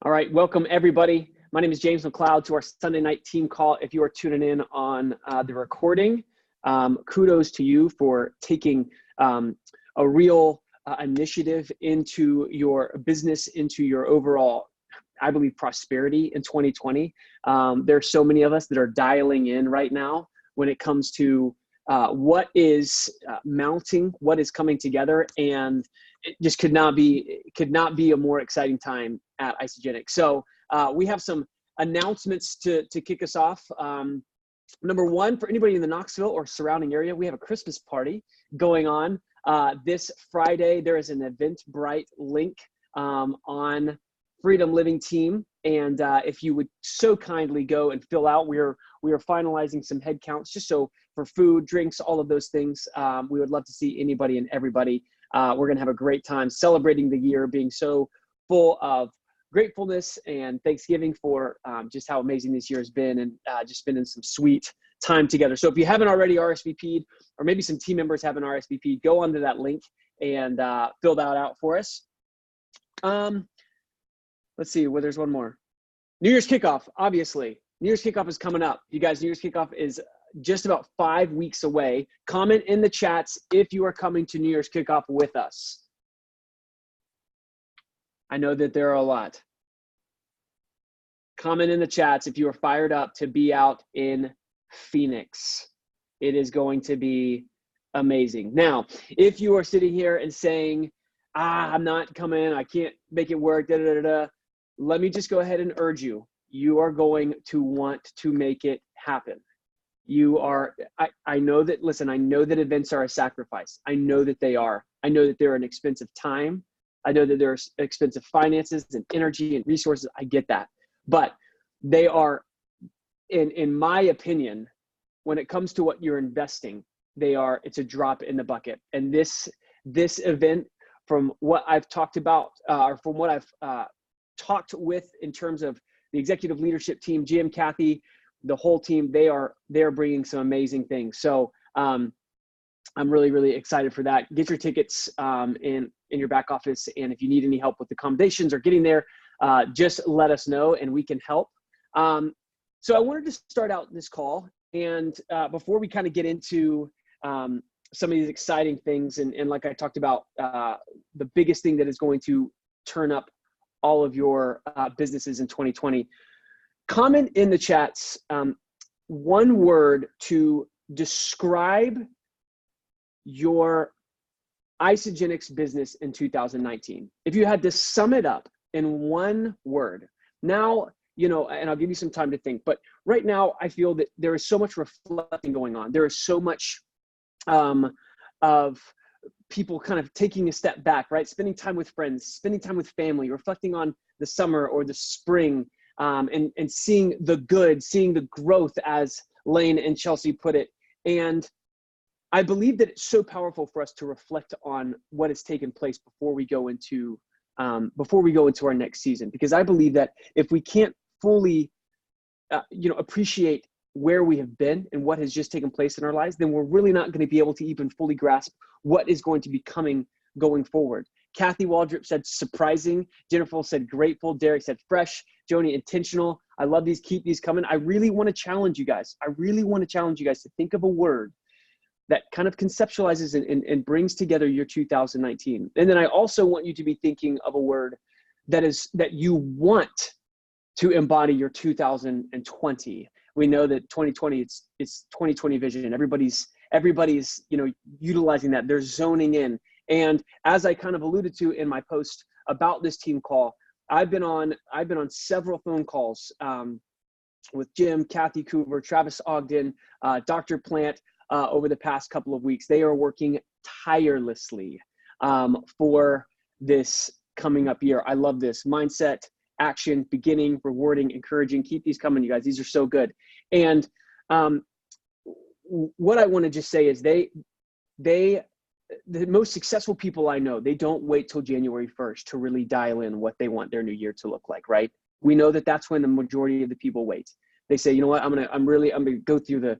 All right, welcome everybody. My name is James McLeod to our Sunday night team call. If you are tuning in on the recording, kudos to you for taking a real initiative into your business, into your overall, I believe, prosperity in 2020. There are so many of us that are dialing in right now when it comes to what is mounting, what is coming together, and it just could not be a more exciting time at Isagenix. So we have some announcements to kick us off. Number one, for anybody in the Knoxville or surrounding area, we have a Christmas party going on this Friday. There is an Eventbrite link on Freedom Living Team, and if you would so kindly go and fill out, we are finalizing some head counts just so for food, drinks, all of those things. We would love to see anybody and everybody. We're going to have a great time celebrating the year, being so full of gratefulness and Thanksgiving for just how amazing this year has been, and just spending some sweet time together. So if you haven't already RSVP'd, or maybe some team members haven't RSVP'd, go onto that link and fill that out for us. Let's see, well, there's one more. New Year's Kickoff, obviously. New Year's Kickoff is coming up. You guys, New Year's Kickoff is just about 5 weeks away. Comment in the chats if you are coming to New Year's Kickoff with us. I know that there are a lot. Comment in the chats if you are fired up to be out in Phoenix. It is going to be amazing. Now, if you are sitting here and saying, I'm not coming, I can't make it work, let me just go ahead and urge you. You are going to want to make it happen. You are, I know that, listen, I know that events are a sacrifice. I know that they are. I know that they're an expensive time. I know that there's expensive finances and energy and resources. I get that. But they are, in my opinion, when it comes to what you're investing, it's a drop in the bucket. And this event, from what I've talked about, or from what I've talked with in terms of the executive leadership team, Jim, Kathy, the whole team, they are bringing some amazing things. So I'm really, really excited for that. Get your tickets in your back office. And if you need any help with accommodations or getting there, just let us know and we can help. So I wanted to start out this call. And before we kind of get into some of these exciting things, and like I talked about, the biggest thing that is going to turn up all of your businesses in 2020, comment in the chats one word to describe your Isagenix business in 2019. If you had to sum it up in one word. Now, and I'll give you some time to think, but right now I feel that there is so much reflecting going on. There is so much of people kind of taking a step back, right? Spending time with friends, spending time with family, reflecting on the summer or the spring, and seeing the good, seeing the growth, as Lane and Chelsea put it. And I believe that it's so powerful for us to reflect on what has taken place before we go into our next season, because I believe that if we can't fully, appreciate where we have been and what has just taken place in our lives, then we're really not going to be able to even fully grasp what is going to be coming going forward. Kathy Waldrop said surprising. Jennifer said grateful. Derek said fresh. Joni, intentional. I love these. Keep these coming. I really want to challenge you guys. To think of a word that kind of conceptualizes and brings together your 2019. And then I also want you to be thinking of a word that you want to embody your 2020. We know that 2020, it's 2020 vision. Everybody's utilizing that. They're zoning in. And as I kind of alluded to in my post about this team call, I've been on several phone calls with Jim, Kathy Coover, Travis Ogden, Dr. Plant over the past couple of weeks. They are working tirelessly for this coming up year. I love this mindset, action, beginning, rewarding, encouraging. Keep these coming, you guys. These are so good. And what I want to just say is the most successful people I know, they don't wait till January 1st to really dial in what they want their new year to look like, right? We know that that's when the majority of the people wait. They say, you know what, I'm gonna go through the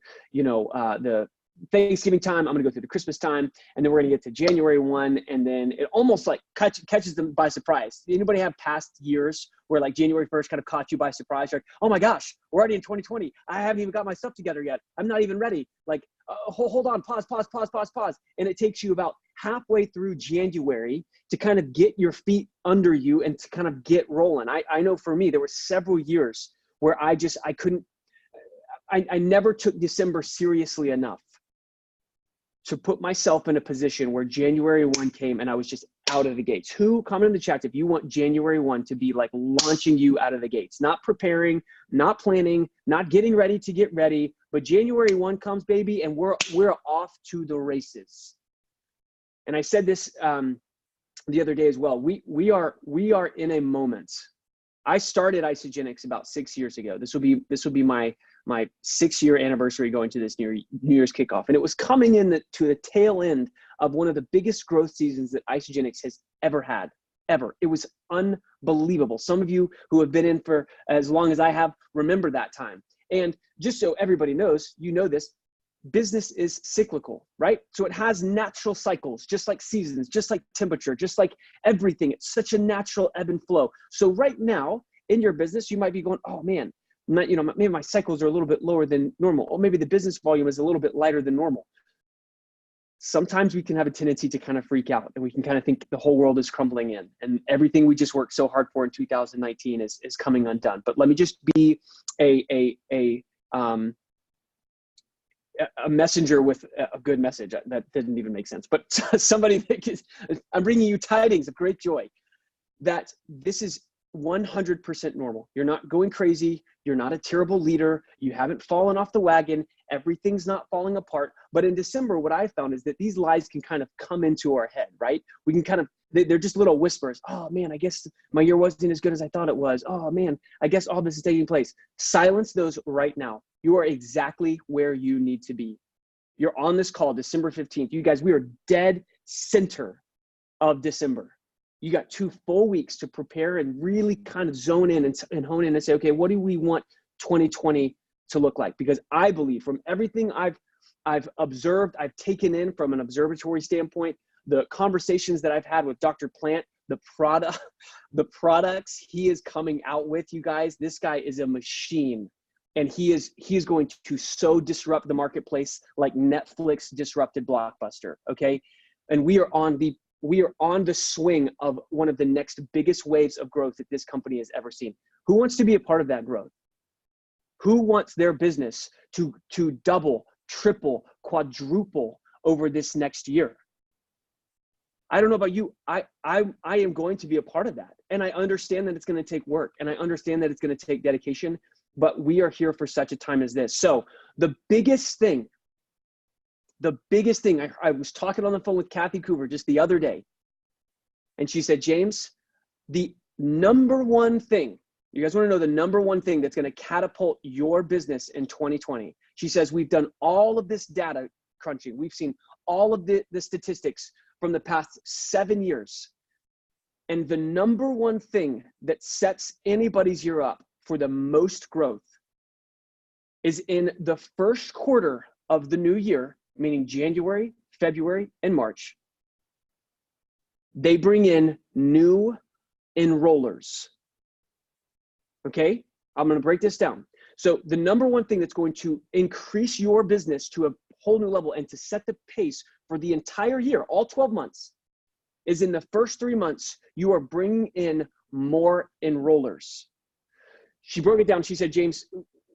Thanksgiving time, I'm going to go through the Christmas time, and then we're going to get to January 1, and then it almost like catches them by surprise. Anybody have past years where like January 1st kind of caught you by surprise? You're like, oh my gosh, we're already in 2020. I haven't even got my stuff together yet. I'm not even ready. Like, hold on, pause. And it takes you about halfway through January to kind of get your feet under you and to kind of get rolling. I know for me, there were several years where I never took December seriously enough to put myself in a position where January 1 came and I was just out of the gates. Who, comment in the chat if you want January 1 to be like launching you out of the gates, not preparing, not planning, not getting ready to get ready, but January 1 comes, baby, and we're off to the races. And I said this the other day as well. We are in a moment. I started Isogenics about 6 years ago. This will be my 6-year anniversary going to this New Year's Kickoff. And it was coming in to the tail end of one of the biggest growth seasons that Isogenics has ever had, ever. It was unbelievable. Some of you who have been in for as long as I have remember that time. And just so everybody knows, you know this, business is cyclical, right? So it has natural cycles, just like seasons, just like temperature, just like everything. It's such a natural ebb and flow. So right now in your business, you might be going, oh man, maybe my cycles are a little bit lower than normal, or maybe the business volume is a little bit lighter than normal. Sometimes we can have a tendency to kind of freak out, and we can kind of think the whole world is crumbling in and everything we just worked so hard for in 2019 is coming undone. But let me just be a messenger with a good message. That didn't even make sense, but somebody that I'm bringing you tidings of great joy that this is 100% normal. You're not going crazy. You're not a terrible leader. You haven't fallen off the wagon. Everything's not falling apart. But in December, what I found is that these lies can kind of come into our head, right? We can kind of, they're just little whispers. Oh man, I guess my year wasn't as good as I thought it was. Oh man, I guess all this is taking place. Silence those right now. You are exactly where you need to be. You're on this call, December 15th. You guys, we are dead center of December. You got 2 full weeks to prepare and really kind of zone in and hone in and say, okay, what do we want 2020 to look like? Because I believe from everything I've observed, I've taken in from an observatory standpoint, the conversations that I've had with Dr. Plant, the products he is coming out with, you guys, this guy is a machine. And he is going to so disrupt the marketplace like Netflix disrupted Blockbuster, okay? And we are on the swing of one of the next biggest waves of growth that this company has ever seen. Who wants to be a part of that growth? Who wants their business to double, triple, quadruple over this next year? I don't know about you. I am going to be a part of that. And I understand that it's going to take work, and I understand that it's going to take dedication, but we are here for such a time as this. So the biggest thing, I was talking on the phone with Kathy Coover just the other day, and she said, James, the number one thing, you guys want to know the number one thing that's going to catapult your business in 2020? She says, we've done all of this data crunching. We've seen all of the statistics from the past 7 years. And the number one thing that sets anybody's year up for the most growth is in the first quarter of the new year, meaning January, February, and March. They bring in new enrollers. Okay, I'm going to break this down. So the number one thing that's going to increase your business to a whole new level and to set the pace for the entire year, all 12 months, is in the first 3 months, you are bringing in more enrollers. She broke it down. She said, James,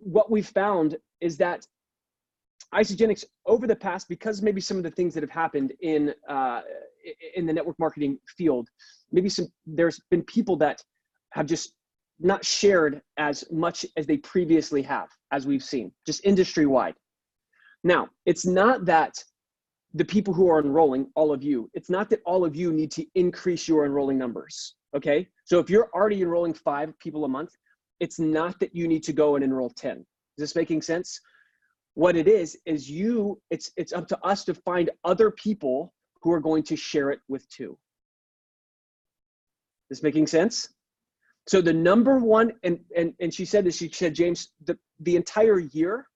what we found is that Isogenics over the past, because maybe some of the things that have happened in the network marketing field, there's been people that have just not shared as much as they previously have, as we've seen, just industry-wide. Now, it's not that the people who are enrolling, all of you, it's not that all of you need to increase your enrolling numbers, okay? So if you're already enrolling 5 people a month, it's not that you need to go and enroll 10. Is this making sense? What it is it's up to us to find other people who are going to share it with too. This making sense? So the number one, and she said this, she said, James, the entire year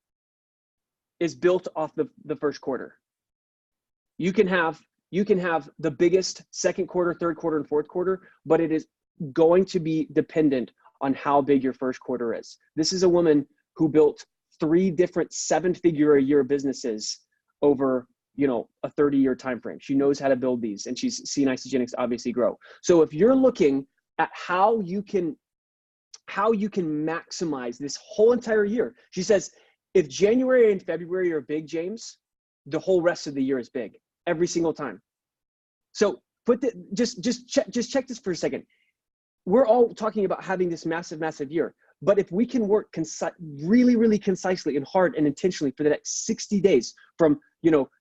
is built off the first quarter. You can have the biggest second quarter, third quarter, and fourth quarter, but it is going to be dependent on how big your first quarter is. This is a woman who built 3 different 7-figure-a-year businesses over, a 30-year time frame. She knows how to build these, and she's seen Isagenix obviously grow. So if you're looking at how you can maximize this whole entire year, she says, if January and February are big, James, the whole rest of the year is big every single time. So just check this for a second. We're all talking about having this massive year, but if we can work really concisely and hard and intentionally for the next 60 days from,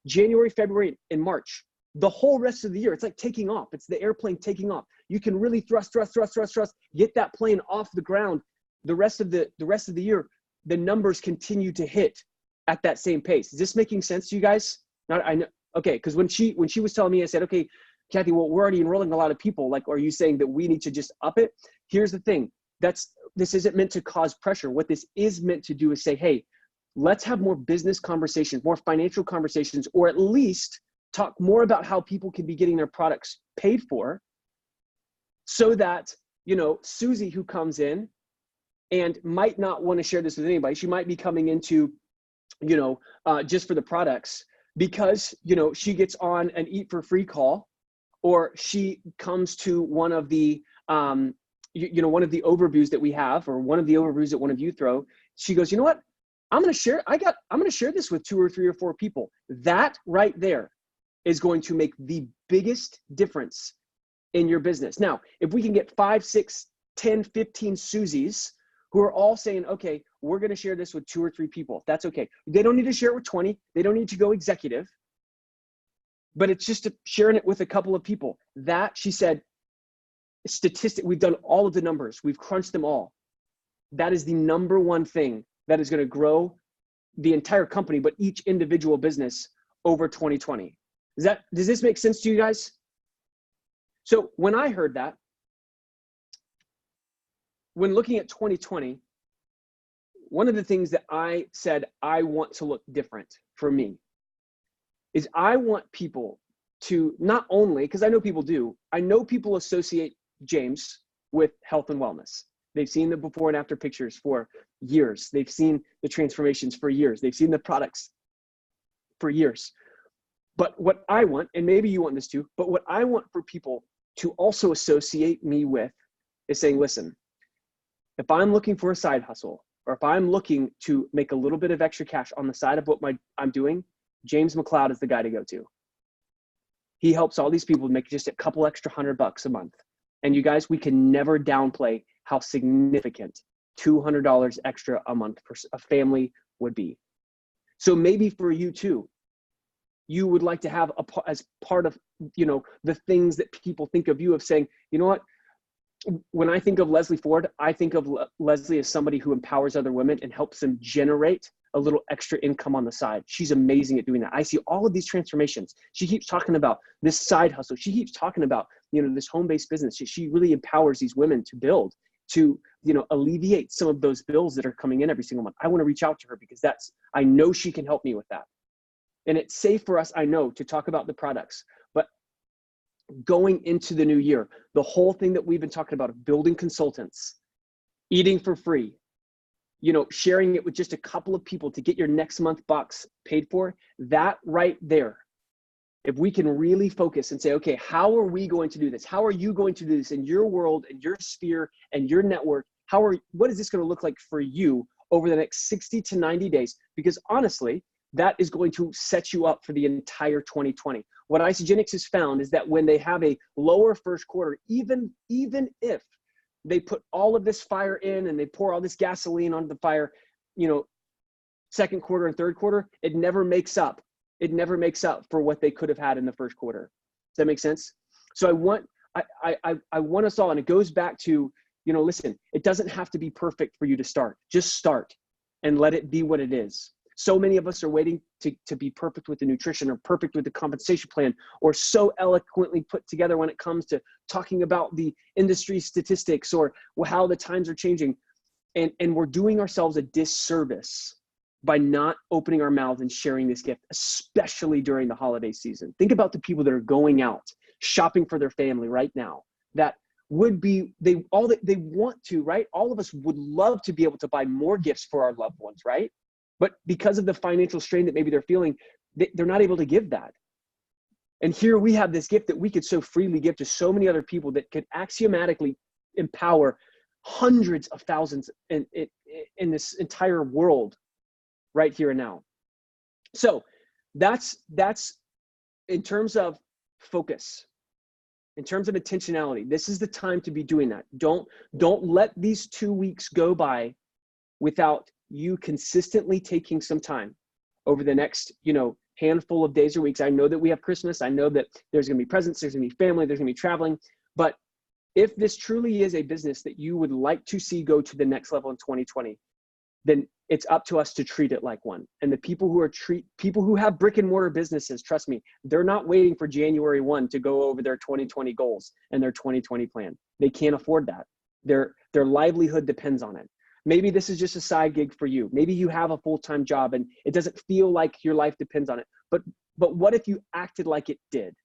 January, February, and March, the whole rest of the year, it's like taking off. It's the airplane taking off. You can really thrust, get that plane off the ground. The rest of the year, the numbers continue to hit at that same pace. Is this making sense to you guys? I know. Okay, because when she was telling me, I said, okay, Kathy, well, we're already enrolling a lot of people. Like, are you saying that we need to just up it? Here's the thing. This isn't meant to cause pressure. What this is meant to do is say, hey, let's have more business conversations, more financial conversations, or at least talk more about how people can be getting their products paid for, so that, Susie, who comes in and might not want to share this with anybody, she might be coming into, just for the products, because, she gets on an Eat for Free call, or she comes to one of the, one of the overviews that we have, or one of the overviews that one of you throw. She goes, you know what? I'm going to share this with 2 or 3 or 4 people. That right there is going to make the biggest difference in your business. Now, if we can get 5, 6, 10, 15 Susies who are all saying, okay, we're going to share this with 2 or 3 people, that's okay. They don't need to share it with 20. They don't need to go executive, but it's just sharing it with a couple of people. That, she said, we've done all of the numbers. We've crunched them all. That is the number one thing that is going to grow the entire company, but each individual business over 2020. Does this make sense to you guys? So when I heard that, when looking at 2020, one of the things that I said I want to look different for me is I want people to not only, because I know people do, I know people associate James with health and wellness. They've seen the before and after pictures for years. They've seen the transformations for years. They've seen the products for years. But what I want, and maybe you want this too, but what I want for people to also associate me with is saying, listen, if I'm looking for a side hustle, or if I'm looking to make a little bit of extra cash on the side of what I'm doing, James McLeod is the guy to go to. He helps all these people make just a couple extra $100 a month. And you guys, we can never downplay how significant $200 extra a month for a family would be. So maybe for you too, you would like to have as part of, the things that people think of you, of saying, you know what, when I think of Leslie Ford, I think of Leslie as somebody who empowers other women and helps them generate a little extra income on the side. She's amazing at doing that. I see all of these transformations. She keeps talking about this side hustle. She keeps talking about, this home-based business. She really empowers these women to build, to, alleviate some of those bills that are coming in every single month. I want to reach out to her because I know she can help me with that. And it's safe for us, I know, to talk about the products, but going into the new year, the whole thing that we've been talking about of building consultants, eating for free, sharing it with just a couple of people to get your next month box paid for, that right there, if we can really focus and say, okay, how are we going to do this? How are you going to do this in your world and your sphere and your network? What is this going to look like for you over the next 60 to 90 days? Because honestly, that is going to set you up for the entire 2020. What Isagenix has found is that when they have a lower first quarter, even if they put all of this fire in and they pour all this gasoline onto the fire, second quarter and third quarter, it never makes up. It never makes up for what they could have had in the first quarter. Does that make sense? So I want us all, and it goes back to, listen, it doesn't have to be perfect for you to start. Just start and let it be what it is. So many of us are waiting to be perfect with the nutrition or perfect with the compensation plan, or so eloquently put together when it comes to talking about the industry statistics or how the times are changing. And we're doing ourselves a disservice by not opening our mouths and sharing this gift, especially during the holiday season. Think about the people that are going out shopping for their family right now, that would be, they want to, right? All of us would love to be able to buy more gifts for our loved ones, right? But because of the financial strain that maybe they're feeling, they're not able to give that. And here we have this gift that we could so freely give to so many other people that could axiomatically empower hundreds of thousands in this entire world right here and now. So that's in terms of focus, in terms of intentionality. This is the time to be doing that. Don't let these 2 weeks go by without you consistently taking some time over the next, handful of days or weeks. I know that we have Christmas. I know that there's going to be presents, there's going to be family, there's going to be traveling. But if this truly is a business that you would like to see go to the next level in 2020, then it's up to us to treat it like one. And the people who have brick and mortar businesses, trust me, they're not waiting for January 1 to go over their 2020 goals and their 2020 plan. They can't afford that. Their livelihood depends on it. Maybe this is just a side gig for you. Maybe you have a full-time job and it doesn't feel like your life depends on it. But what if you acted like it did?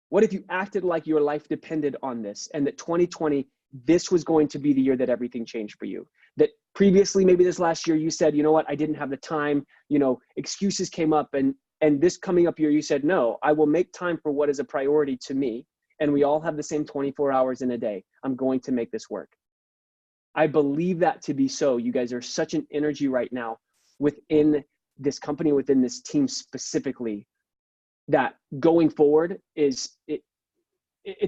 What if you acted like your life depended on this, and that 2020, this was going to be the year that everything changed for you? That previously, maybe this last year, you said, you know what, I didn't have the time, excuses came up, and this coming up year, you said, no, I will make time for what is a priority to me. And we all have the same 24 hours in a day. I'm going to make this work. I believe that to be so. You guys are such an energy right now within this company, within this team specifically, that going forward it's going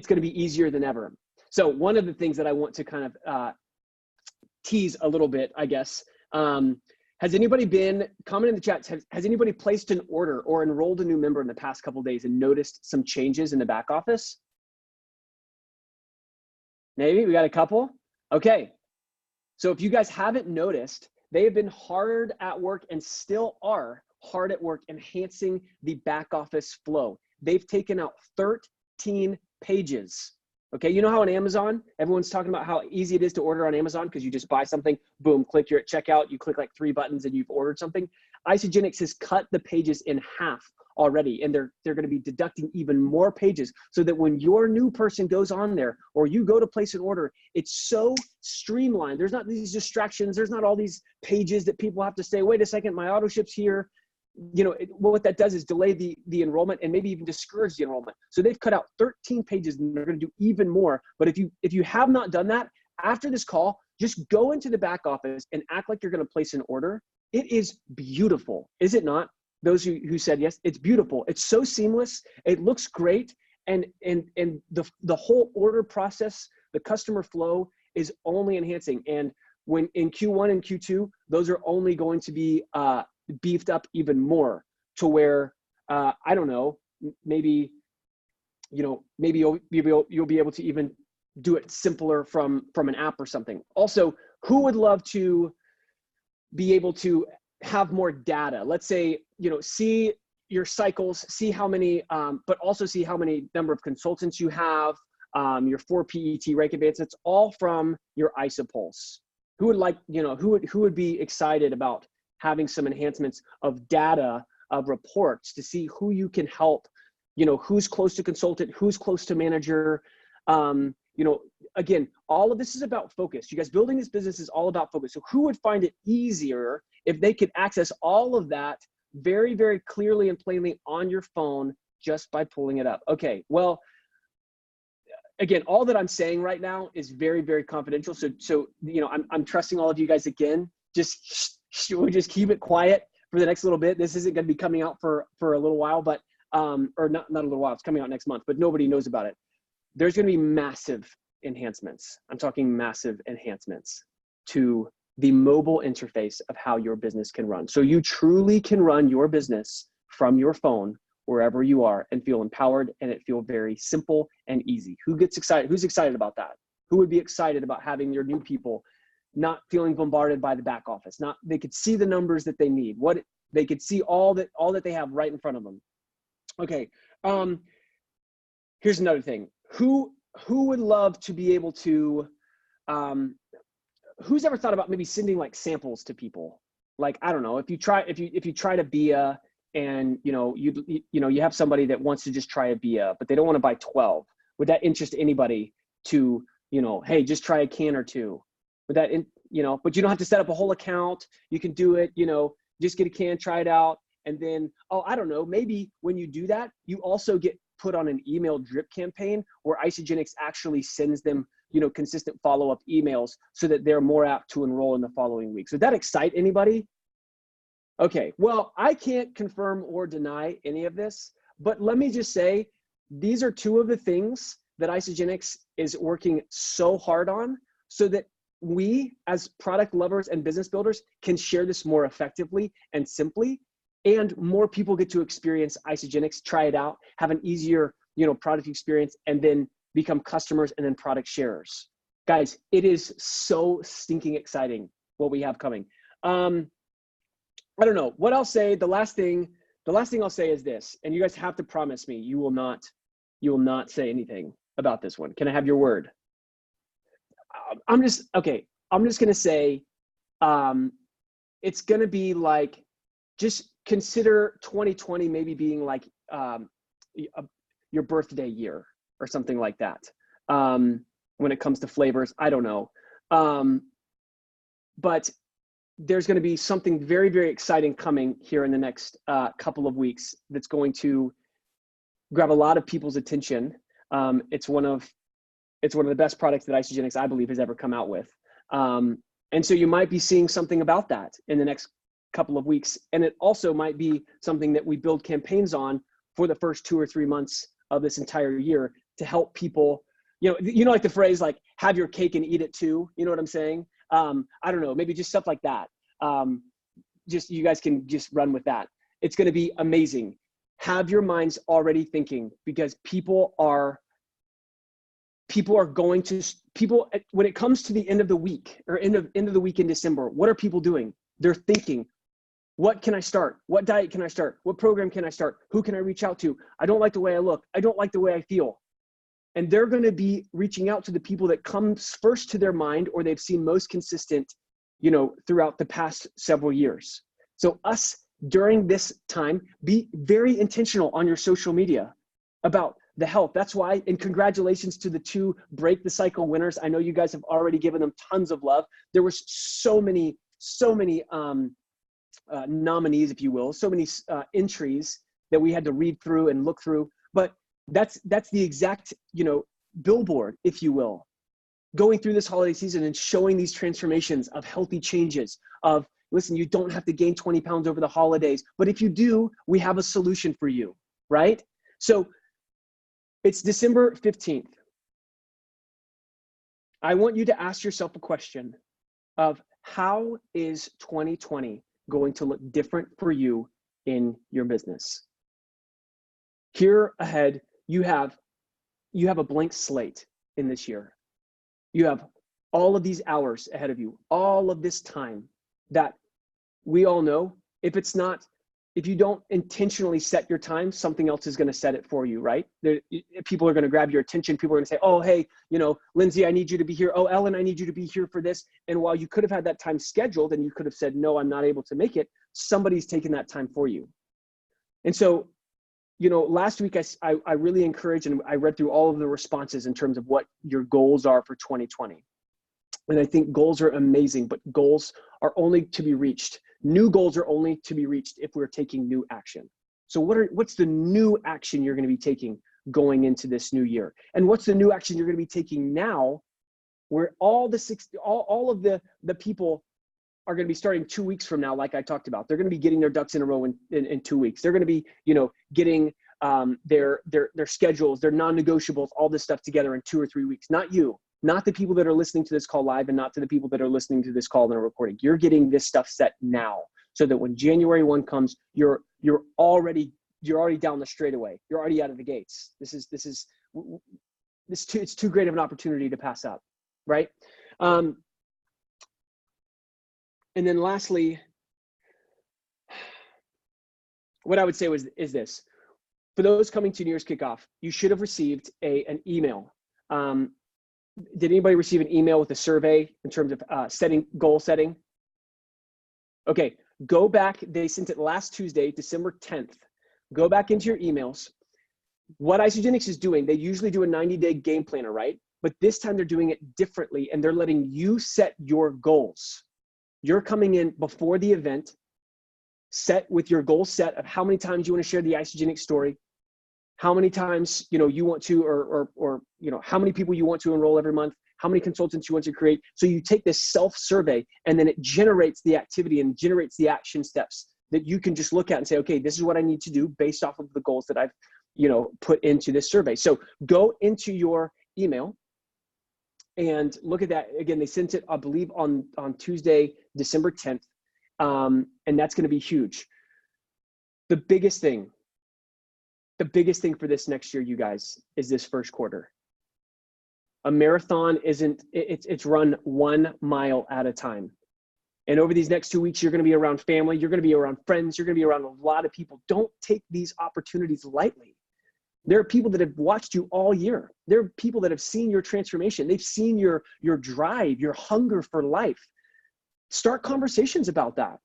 to be easier than ever. So one of the things that I want to kind of tease a little bit, I guess, has anybody comment in the chat, has anybody placed an order or enrolled a new member in the past couple of days and noticed some changes in the back office? Maybe we got a couple. Okay. So if you guys haven't noticed, they have been hard at work and still are hard at work enhancing the back office flow. They've taken out 13 pages. Okay, you know how on Amazon, everyone's talking about how easy it is to order on Amazon because you just buy something, boom, click, you're at checkout, you click like 3 buttons and you've ordered something. Isagenix has cut the pages in half already, and they're going to be deducting even more pages so that when your new person goes on there or you go to place an order, it's so streamlined. There's not these distractions. There's not all these pages that people have to say, wait a second, my auto ship's here. What that does is delay the enrollment and maybe even discourage the enrollment. So they've cut out 13 pages and they're going to do even more. But if you have not done that, after this call, just go into the back office and act like you're going to place an order. It is beautiful, is it not? Those who said yes, it's beautiful. It's so seamless. It looks great. And the whole order process, the customer flow is only enhancing. And when in Q1 and Q2, those are only going to be beefed up even more to where, I don't know, maybe you'll be able to even do it simpler from an app or something. Also, who would love to be able to have more data? Let's say, see your cycles, see how many, but also see how many number of consultants you have, your 4 PET rank advance. It's all from your ISOPulse. Who would like, who would be excited about having some enhancements of data, of reports to see who you can help, who's close to consultant, who's close to manager. Again, all of this is about focus. You guys, building this business is all about focus. So who would find it easier if they could access all of that very, very clearly and plainly on your phone just by pulling it up? Okay, well, again, all that I'm saying right now is very, very confidential. So I'm trusting all of you guys again. We'll just keep it quiet for the next little bit. This isn't going to be coming out for a little while, but or not a little while. It's coming out next month, but nobody knows about it. There's going to be massive enhancements. I'm talking massive enhancements to the mobile interface of how your business can run. So you truly can run your business from your phone wherever you are and feel empowered, and it feel very simple and easy. Who gets excited? Who's excited about that? Who would be excited about having your new people not feeling bombarded by the back office? They could see the numbers that they need. They could see all that they have right in front of them. Okay. Here's another thing. Who would love to be able to, who's ever thought about maybe sending like samples to people? like, I don't know, if you try to BIA and, you have somebody that wants to just try a BIA, but they don't want to buy 12. Would that interest anybody to, hey, just try a can or two? Would that, but you don't have to set up a whole account. You can do it, just get a can, try it out. And then, I don't know, maybe when you do that, you also get put on an email drip campaign where Isagenix actually sends them, consistent follow-up emails so that they're more apt to enroll in the following week. So that excite anybody? Okay, well, I can't confirm or deny any of this, but let me just say, these are two of the things that Isagenix is working so hard on so that we as product lovers and business builders can share this more effectively and simply, and more people get to experience Isagenix, try it out, have an easier, product experience, and then become customers and then product sharers. Guys, it is so stinking exciting what we have coming. I don't know what I'll say. The last thing I'll say is this, and you guys have to promise me you will not say anything about this one. Can I have your word? I'm just gonna say, it's gonna be like, just consider 2020 maybe being like your birthday year or something like that. When it comes to flavors, I don't know. But there's going to be something very, very exciting coming here in the next couple of weeks that's going to grab a lot of people's attention. It's one of the best products that Isagenix, I believe, has ever come out with. And so you might be seeing something about that in the next couple of weeks. And it also might be something that we build campaigns on for the first 2 or 3 months of this entire year to help people, like the phrase, like, have your cake and eat it too. You know what I'm saying? I don't know, maybe just stuff like that. Just, you guys can just run with that. It's going to be amazing. Have your minds already thinking, because people, when it comes to the end of the week or end of the week in December, what are people doing? They're thinking, what can I start? What diet can I start? What program can I start? Who can I reach out to? I don't like the way I look. I don't like the way I feel. And they're going to be reaching out to the people that comes first to their mind, or they've seen most consistent, throughout the past several years. So us, during this time, be very intentional on your social media about the health. That's why, and congratulations to the 2 Break the Cycle winners. I know you guys have already given them tons of love. There was so many nominees, if you will, so many entries that we had to read through and look through. But that's the exact, billboard, if you will, going through this holiday season and showing these transformations of healthy changes of, listen, you don't have to gain 20 pounds over the holidays, but if you do, we have a solution for you, right? So it's December 15th. I want you to ask yourself a question of, how is 2020 going to look different for you in your business? Here ahead, you have a blank slate in this year. You have all of these hours ahead of you, all of this time that we all know, if you don't intentionally set your time, something else is going to set it for you, right? People are going to grab your attention. People are going to say, oh, hey, Lindsay, I need you to be here. Oh, Ellen, I need you to be here for this. And while you could have had that time scheduled and you could have said, no, I'm not able to make it, somebody's taken that time for you. And so, last week I really encouraged, and I read through all of the responses in terms of what your goals are for 2020. And I think goals are amazing, but goals are only to be reached. New goals are only to be reached if we're taking new action. So what's the new action you're going to be taking going into this new year? And what's the new action you're going to be taking now, where all of the people are going to be starting 2 weeks from now, like I talked about. They're going to be getting their ducks in a row in 2 weeks. They're going to be, getting their schedules, their non-negotiables, all this stuff together in 2 or 3 weeks. Not you, not the people that are listening to this call live, and not to the people that are listening to this call in a recording. You're getting this stuff set now, so that when January 1 comes, you're already down the straightaway. You're already out of the gates. It's too great of an opportunity to pass up, right? And then lastly, what I would say is this. For those coming to New Year's Kickoff, you should have received an email. Did anybody receive an email with a survey in terms of goal setting? Okay, Go back. They sent it last Tuesday, December 10th. Go back into your emails. What Isagenix is doing, they usually do a 90-day game planner, right? But this time they're doing it differently, and they're letting you set your goals. You're coming in before the event, set with your goal set of how many times you want to share the Isagenix story, how many times, you want to, or how many people you want to enroll every month, how many consultants you want to create. So you take this self-survey, and then it generates the activity and generates the action steps that you can just look at and say, okay, this is what I need to do based off of the goals that I've, put into this survey. So go into your email and look at that. Again, they sent it, I believe, on Tuesday, December 10th. And that's going to be huge. The biggest thing for this next year, you guys, is this first quarter. A marathon it's run 1 mile at a time. And over these next 2 weeks, you're going to be around family. You're going to be around friends. You're going to be around a lot of people. Don't take these opportunities lightly. There are people that have watched you all year. There are people that have seen your transformation. They've seen your drive, your hunger for life. Start conversations about that.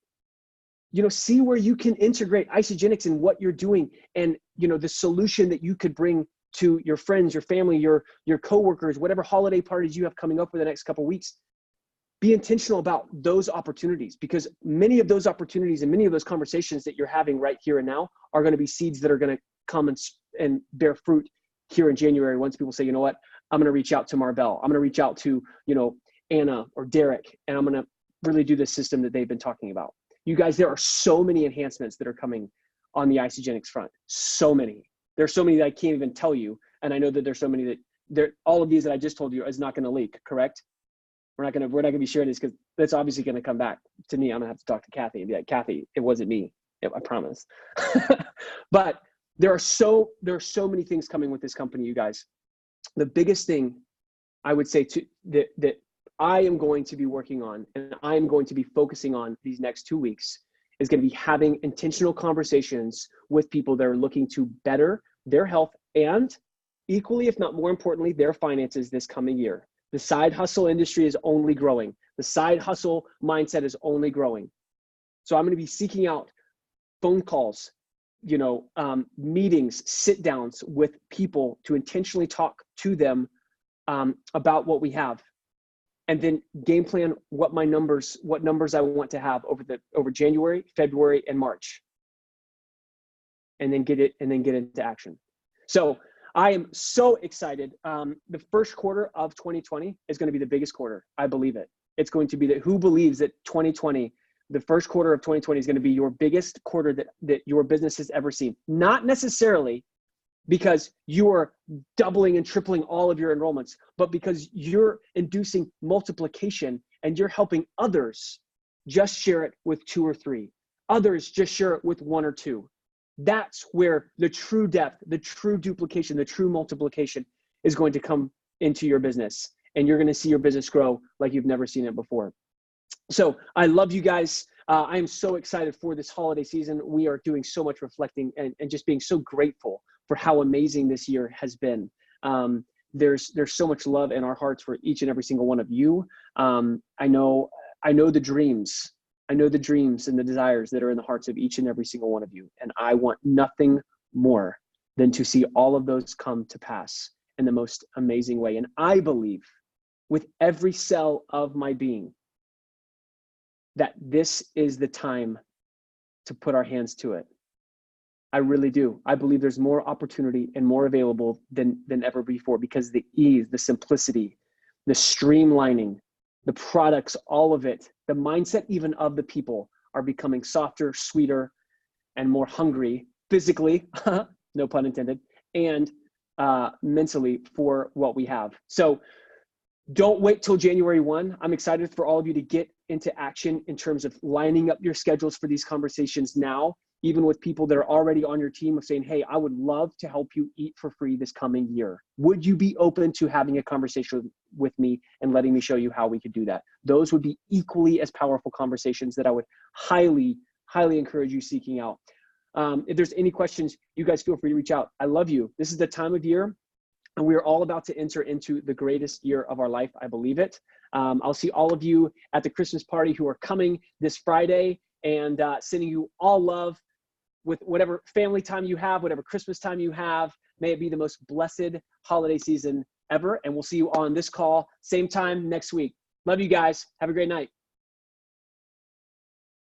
See where you can integrate Isagenix in what you're doing, and, the solution that you could bring to your friends, your family, your coworkers, whatever holiday parties you have coming up for the next couple of weeks. Be intentional about those opportunities, because many of those opportunities and many of those conversations that you're having right here and now are going to be seeds that are going to come and bear fruit here in January. Once people say, you know what, I'm going to reach out to Marbell. I'm going to reach out to, Anna or Derek, and I'm going to really do this system that they've been talking about. You guys, there are so many enhancements that are coming on the Isagenix front. So many. There's so many that I can't even tell you. And I know that there's so many that all of these that I just told you is not going to leak, correct? We're not going to be sharing this, because that's obviously going to come back to me. I'm going to have to talk to Kathy and be like, Kathy, it wasn't me. I promise. But there are so many things coming with this company, you guys. The biggest thing I would say that I am going to be working on, and I am going to be focusing on these next 2 weeks, is going to be having intentional conversations with people that are looking to better their health and, equally, if not more importantly, their finances this coming year. The side hustle industry is only growing. The side hustle mindset is only growing. So I'm going to be seeking out phone calls, meetings, sit downs with people to intentionally talk to them about what we have, and then game plan what numbers I want to have over January, February, and March, and then get into action. So I am so excited. The first quarter of 2020 is going to be the biggest quarter. I believe it. It's going to be who believes that 2020, the first quarter of 2020, is going to be your biggest quarter that your business has ever seen. Not necessarily because you are doubling and tripling all of your enrollments, but because you're inducing multiplication and you're helping others just share it with 2 or 3. Others just share it with 1 or 2. That's where the true depth, the true duplication, the true multiplication is going to come into your business. And you're going to see your business grow like you've never seen it before. So I love you guys. I am so excited for this holiday season. We are doing so much reflecting and just being so grateful for how amazing this year has been. There's so much love in our hearts for each and every single one of you. I know the dreams. I know the dreams and the desires that are in the hearts of each and every single one of you. And I want nothing more than to see all of those come to pass in the most amazing way. And I believe with every cell of my being that this is the time to put our hands to it. I really do. I believe there's more opportunity and more available than ever before, because the ease, the simplicity, the streamlining, the products, all of it, the mindset even of the people are becoming softer, sweeter, and more hungry physically, no pun intended, and mentally for what we have. So don't wait till January 1. I'm excited for all of you to get into action in terms of lining up your schedules for these conversations now, even with people that are already on your team, of saying, hey, I would love to help you eat for free this coming year. Would you be open to having a conversation with me and letting me show you how we could do that? Those would be equally as powerful conversations that I would highly, highly encourage you seeking out. If there's any questions, you guys feel free to reach out. I love you. This is the time of year, and we are all about to enter into the greatest year of our life. I believe it. I'll see all of you at the Christmas party who are coming this Friday and sending you all love with whatever family time you have, whatever Christmas time you have. May it be the most blessed holiday season ever. And we'll see you on this call, same time next week. Love you guys. Have a great night.